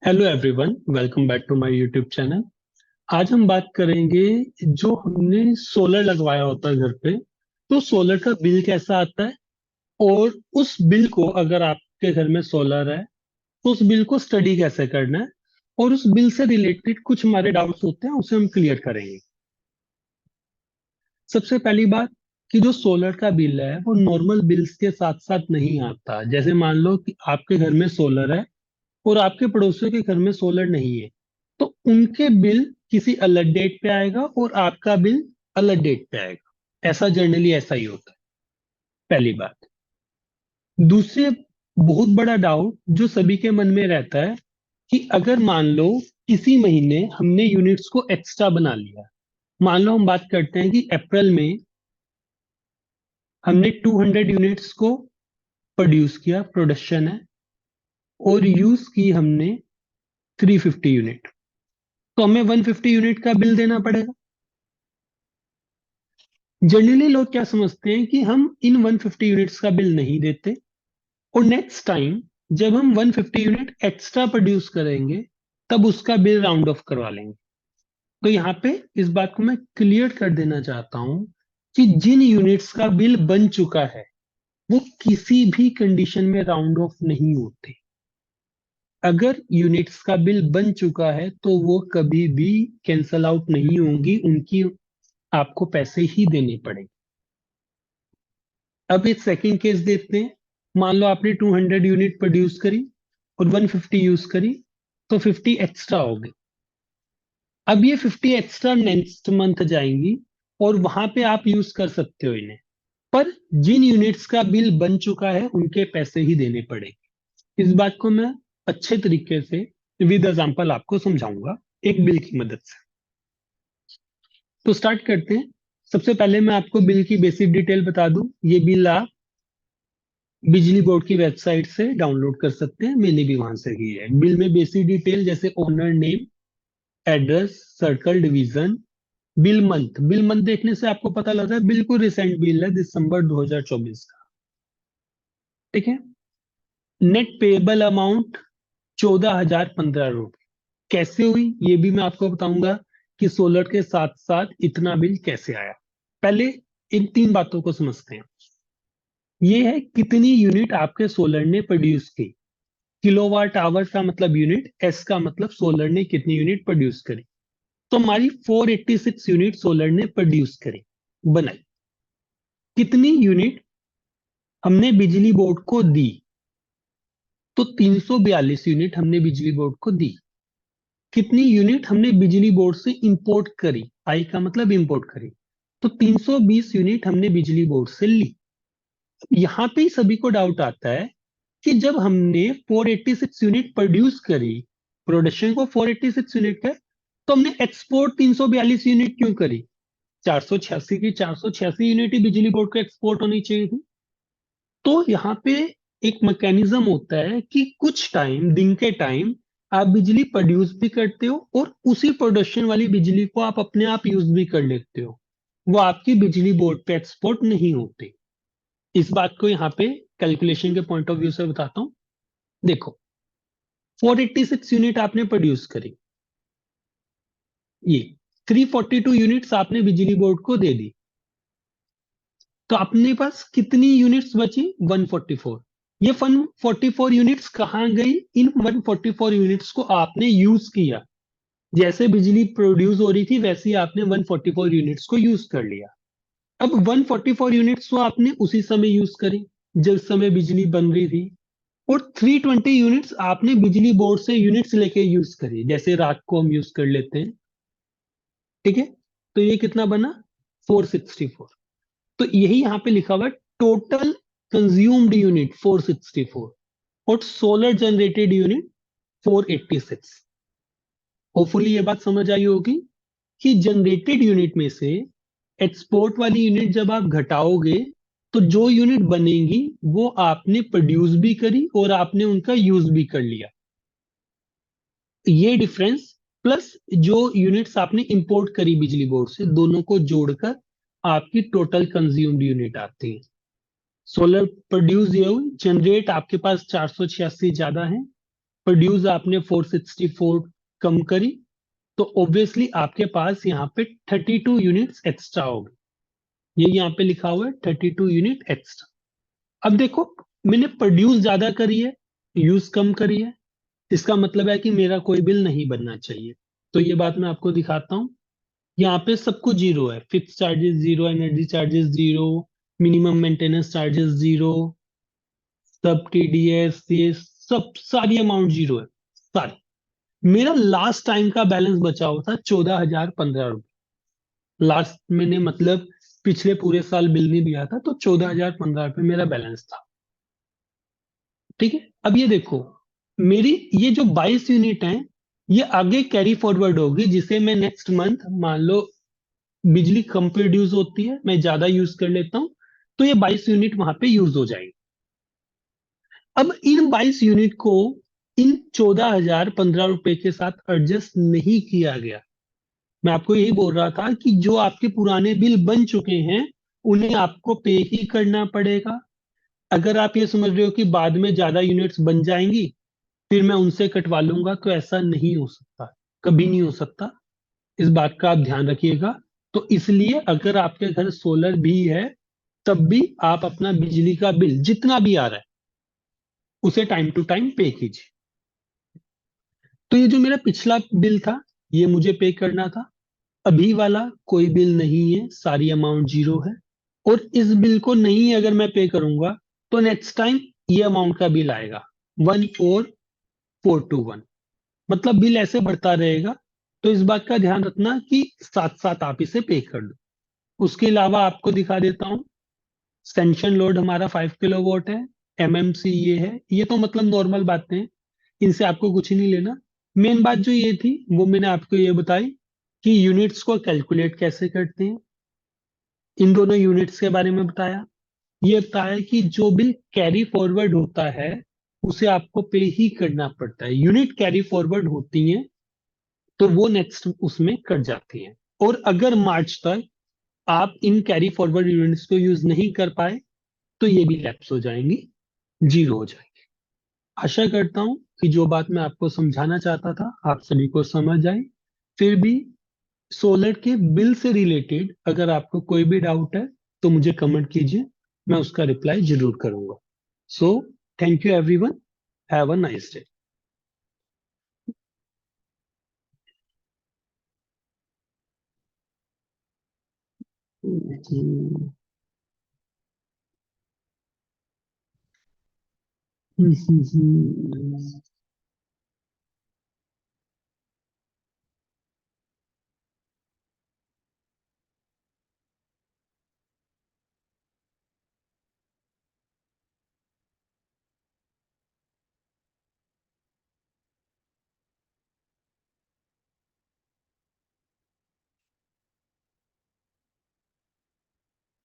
Hello everyone, welcome back to my YouTube channel. आज हम बात करेंगे जो हमने सोलर लगवाया होता है घर पे, तो सोलर का बिल कैसा आता है। और उस बिल को, अगर आपके घर में सोलर है, तो उस बिल को स्टडी कैसे करना है। और उस बिल से रिलेटेड कुछ हमारे डाउट्स होते हैं, उसे हम क्लियर करेंगे। सबसे पहली बात कि जो सोलर का बिल है वो नॉर्मल बिल्स के साथ साथ नहीं आता। जैसे मान लो कि आपके घर में सोलर है और आपके पड़ोसियों के घर में सोलर नहीं है, तो उनके बिल किसी अलग डेट पे आएगा और आपका बिल अलग डेट पे आएगा। ऐसा जनरली ऐसा ही होता है, पहली बात। दूसरे, बहुत बड़ा डाउट जो सभी के मन में रहता है कि अगर मान लो किसी महीने हमने यूनिट्स को एक्स्ट्रा बना लिया। मान लो हम बात करते हैं कि अप्रैल में हमने 200 यूनिट्स को प्रोड्यूस किया, प्रोडक्शन है, और यूज की हमने 350 यूनिट, तो हमें 150 यूनिट का बिल देना पड़ेगा। जनरली लोग क्या समझते हैं कि हम इन 150 यूनिट्स का बिल नहीं देते, और नेक्स्ट टाइम जब हम 150 यूनिट एक्स्ट्रा प्रोड्यूस करेंगे तब उसका बिल राउंड ऑफ करवा लेंगे। तो यहाँ पे इस बात को मैं क्लियर कर देना चाहता हूं कि जिन यूनिट्स का बिल बन चुका है वो किसी भी कंडीशन में राउंड ऑफ नहीं होते। अगर यूनिट्स का बिल बन चुका है तो वो कभी भी कैंसल आउट नहीं होंगी, उनकी आपको पैसे ही देने पड़ेंगे। अब एक सेकंड केस देखते हैं। मान लो आपने 200 यूनिट प्रोड्यूस करी और 150 यूज करी, तो 50 एक्स्ट्रा हो गई। अब ये 50 एक्स्ट्रा नेक्स्ट मंथ जाएंगी और वहां पे आप यूज कर सकते हो इन्हें। पर जिन यूनिट्स का बिल बन चुका है उनके पैसे ही देने पड़ेंगे। इस बात को मैं अच्छे तरीके से विद एग्जांपल आपको समझाऊंगा, एक बिल की मदद से। तो स्टार्ट करते हैं। सबसे पहले मैं आपको बिल की बेसिक डिटेल बता दूं। ये बिल आप बिजली बोर्ड की वेबसाइट से डाउनलोड कर सकते हैं, मैंने भी वहां से की है। बिल में बेसिक डिटेल जैसे owner name, address, circle, division, bill month देखने से आपको पता लग रहा है बिल्कुल रिसेंट बिल है, दिसंबर 2024 का। ठीक है। नेट पेएबल अमाउंट 14,015 रुपये। कैसे हुई ये भी मैं आपको बताऊंगा कि सोलर के साथ साथ इतना बिल कैसे आया। पहले इन तीन बातों को समझते हैं। ये है कितनी यूनिट आपके सोलर ने प्रोड्यूस की। किलोवाट आवर का मतलब यूनिट, एस का मतलब सोलर ने कितनी यूनिट प्रोड्यूस करी। तो हमारी 486 यूनिट सोलर ने प्रोड्यूस करी, बनाई। कितनी यूनिट हमने बिजली बोर्ड को दी, तो 342 यूनिट हमने बिजली बोर्ड को दी। कितनी यूनिट हमने बिजली बोर्ड से इंपोर्ट करी, आई का मतलब इंपोर्ट करी, तो 320 यूनिट हमने बिजली बोर्ड से ली। यहां पे ही सभी को डाउट आता है कि जब हमने 486 यूनिट प्रोड्यूस करी, प्रोडक्शन को 486 यूनिट है, तो हमने एक्सपोर्ट 342 यूनिट क्यों करी। 486 की 486 यूनिट ही बिजली बोर्ड को एक्सपोर्ट होनी चाहिए थी। तो यहाँ पे एक मैकेनिज्म होता है कि कुछ टाइम, दिन के टाइम, आप बिजली प्रोड्यूस भी करते हो और उसी प्रोडक्शन वाली बिजली को आप अपने आप यूज भी कर लेते हो। वो आपकी बिजली बोर्ड पे एक्सपोर्ट नहीं होते। इस बात को यहाँ पे कैलकुलेशन के पॉइंट ऑफ व्यू से बताता हूँ। देखो, 486 यूनिट आपने प्रोड्यूस करी, ये 342 यूनिट्स आपने बिजली बोर्ड को दे दी, तो अपने पास कितनी यूनिट्स बची, 144। ये 144 यूनिट्स कहाँ गई, इन 144 यूनिट्स को आपने यूज किया। जैसे बिजली प्रोड्यूस हो रही थी वैसे ही आपने 144 यूनिट्स को यूज कर लिया। अब 144 यूनिट्स को आपने उसी समय यूज करी जिस समय बिजली बन रही थी, और 320 यूनिट्स आपने बिजली बोर्ड से यूनिट्स लेके यूज करी, जैसे रात को हम यूज कर लेते हैं। ठीक है। तो ये कितना बना, 464। तो यही यहाँ पे लिखा हुआ है, टोटल कंज्यूम्ड यूनिट 464 और सोलर जनरेटेड यूनिट 486। होपफुली ये बात समझ आई होगी कि जनरेटेड यूनिट में से एक्सपोर्ट वाली यूनिट जब आप घटाओगे तो जो यूनिट बनेगी वो आपने प्रोड्यूस भी करी और आपने उनका यूज भी कर लिया। ये डिफरेंस प्लस जो यूनिट्स आपने इंपोर्ट करी बिजली बोर्ड से, दोनों को जोड़कर आपकी टोटल कंज्यूम्ड यूनिट आती है। सोलर प्रोड्यूस ये हुई, जनरेट आपके पास 486 ज्यादा है, प्रोड्यूस आपने 464 कम करी, तो ऑब्वियसली आपके पास यहाँ पे 32 यूनिट्स एक्स्ट्रा हो गए। ये यहाँ पे लिखा हुआ है 32 यूनिट एक्स्ट्रा। अब देखो, मैंने प्रोड्यूस ज्यादा करी है, यूज कम करी है, इसका मतलब है कि मेरा कोई बिल नहीं बनना चाहिए। तो ये बात मैं आपको दिखाता हूँ। यहाँ पे सब कुछ जीरो है, fix charges zero, energy charges zero, minimum maintenance charges zero, सब टीडीएस, ये सब सारी अमाउंट जीरो है, सारी। मेरा लास्ट टाइम का बैलेंस बचा हुआ था 14,015 रुपये। लास्ट मैंने मतलब पिछले पूरे साल बिल नहीं दिया था, तो 14,015 रुपये मेरा बैलेंस था। ठीक है, अब ये देखो, मेरी ये जो 22 यूनिट है, ये आगे कैरी फॉरवर्ड होगी, जिसे मैं नेक्स्ट मंथ, मान लो बिजली कम प्रोड्यूस होती है, मैं ज्यादा यूज कर लेता हूँ, तो ये 22 यूनिट वहां पे यूज हो जाएंगे। अब इन 22 यूनिट को इन 14,015 रुपए के साथ एडजस्ट नहीं किया गया। मैं आपको यही बोल रहा था कि जो आपके पुराने बिल बन चुके हैं, उन्हें आपको पे ही करना पड़ेगा। अगर आप ये समझ रहे हो कि बाद में ज्यादा यूनिट्स बन जाएंगी, फिर मैं उनसे कटवा लूंगा, तो ऐसा नहीं हो सकता, कभी नहीं हो सकता। इस बात का आप ध्यान रखिएगा। तो इसलिए अगर आपके घर सोलर भी है, तब भी आप अपना बिजली का बिल जितना भी आ रहा है, उसे टाइम टू टाइम पे कीजिए। तो ये जो मेरा पिछला बिल था, ये मुझे पे करना था। अभी वाला कोई बिल नहीं है, सारी अमाउंट जीरो है। और इस बिल को नहीं अगर मैं पे करूंगा, तो नेक्स्ट टाइम ये अमाउंट का बिल आएगा, 14421। मतलब बिल ऐसे बढ़ता रहेगा। तो इस बात का ध्यान रखना कि साथ साथ आप इसे पे कर दो। उसके अलावा आपको दिखा देता हूँ, सेंक्शन लोड हमारा 5 किलोवाट है, एमएमसी ये है, ये तो मतलब नॉर्मल बातें हैं, इनसे आपको कुछ ही नहीं लेना। मेन बात जो ये थी, वो मैंने आपको ये बताई कि यूनिट्स को कैलकुलेट कैसे करते हैं। इन दोनों यूनिट्स के बारे में बताया। ये बताया कि जो बिल कैरी फॉरवर्ड होता है, उसे आपको पे ही करना पड़ता है। यूनिट कैरी फॉरवर्ड होती हैं, तो वो नेक्स्ट उसमें कट जाती हैं। और अगर मार्च तक आप इन कैरी फॉरवर्ड यूनिट्स को यूज नहीं कर पाए, तो ये भी लैप्स हो जाएंगी, जीरो हो जाएंगी। आशा करता हूं कि जो बात मैं आपको समझाना चाहता था, आप सभी को समझ आई। फिर भी सोलर के बिल से रिलेटेड अगर आपको कोई भी डाउट है, तो मुझे कमेंट कीजिए, मैं उसका रिप्लाई जरूर करूंगा। So thank you everyone, have a nice day.